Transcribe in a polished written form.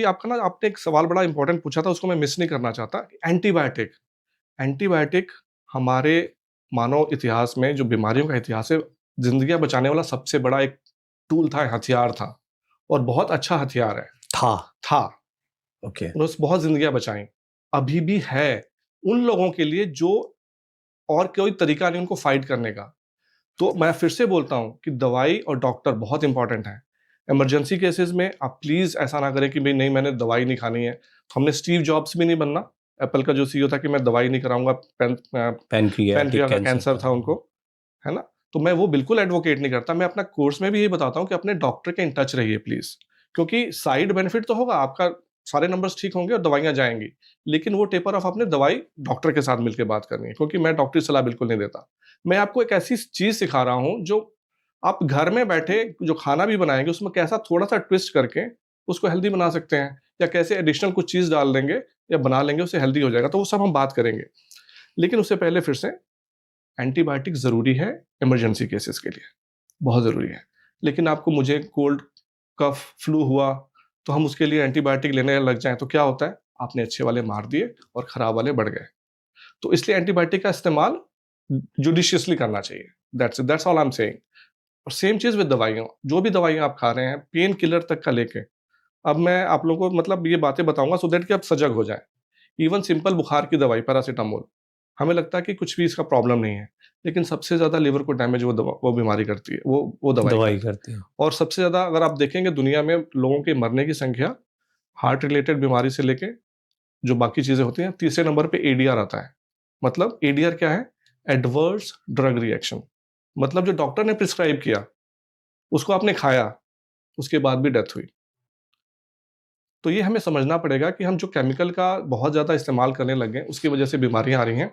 कि आपका ना आपने एक सवाल बड़ा इंपॉर्टेंट पूछा था, उसको मैं मिस नहीं करना चाहता। एंटीबायोटिक एंटीबायोटिक हमारे मानव इतिहास में जो बीमारियों का इतिहास है, ज़िंदगियाँ बचाने वाला सबसे बड़ा एक टूल था, हथियार था और बहुत अच्छा हथियार है। था। था। ओके। उन्होंने बहुत ज़िंदगियाँ बचाई। अभी भी है उन लोगों के लिए जो और कोई तरीका नहीं उनको फाइट करने का। तो मैं फिर से बोलता हूँ कि दवाई और डॉक्टर बहुत इंपॉर्टेंट हैं। इमरजेंसी केसेज़ में आप प्लीज़ ऐसा ना करें कि भई नहीं मैंने दवाई नहीं खानी है। हमने स्टीव जॉब्स भी नहीं बनना। एप्पल का जो सीईओ था कि मैं दवाई नहीं कराऊँगा, पैनक्रियाटिक पैनक्रिया का कैंसर कैंसर था। था उनको, है ना? तो मैं वो बिल्कुल एडवोकेट नहीं करता। मैं अपना कोर्स में भी यही बताता हूँ कि अपने डॉक्टर के इन टच रहिए प्लीज़। क्योंकि साइड बेनिफिट तो होगा, आपका सारे नंबर्स ठीक होंगे और दवाइयाँ जाएँगी। लेकिन वो टेपर ऑफ आपने दवाई डॉक्टर के साथ मिलके बात करनी है, क्योंकि मैं डॉक्टरी सलाह बिल्कुल नहीं देता। मैं आपको एक ऐसी चीज़ सिखा रहा हूँ जो आप घर में बैठे जो खाना भी बनाएँगे उसमें कैसा थोड़ा-सा ट्विस्ट करके उसको हेल्दी बना सकते हैं, या कैसे एडिशनल कुछ चीज़ डाल देंगे या बना लेंगे उससे हेल्दी हो जाएगा। तो वो सब हम बात करेंगे। लेकिन उससे पहले फिर से एंटीबायोटिक ज़रूरी है इमरजेंसी केसेस के लिए, बहुत ज़रूरी है। लेकिन आपको मुझे कोल्ड, कफ, फ्लू हुआ, तो हम उसके लिए एंटीबायोटिक लेने लग जाएँ तो क्या होता है? आपने अच्छे वाले मार दिए और खराब वाले बढ़ गए। तो इसलिए एंटीबायोटिक का इस्तेमाल जुडिशियसली करना चाहिए। That's all I am saying. और सेम चीज़ विद दवाइयों, जो भी दवाइयाँ आप खा रहे हैं, पेन किलर तक का लेके। अब मैं आप लोगों को मतलब ये बातें बताऊँगा सो दैट कि आप सजग हो जाएँ। इवन सिंपल बुखार की दवाई पैरासिटामोल, हमें लगता है कि कुछ भी इसका प्रॉब्लम नहीं है, लेकिन सबसे ज़्यादा लिवर को डैमेज वो बीमारी करती है, वो दवाई दवाई करती है। करती है। और सबसे ज़्यादा अगर आप देखेंगे दुनिया में लोगों के मरने की संख्या, हार्ट रिलेटेड बीमारी से लेके जो बाकी चीज़ें होती हैं, तीसरे नंबर पे एडीआर आता है। मतलब एडीआर क्या है? Adverse drug reaction. मतलब जो डॉक्टर ने प्रिस्क्राइब किया, उसको आपने खाया, उसके बाद भी डेथ हुई। तो ये हमें समझना पड़ेगा कि हम जो केमिकल का बहुत ज़्यादा इस्तेमाल करने लग गए, उसकी वजह से बीमारियाँ आ रही हैं।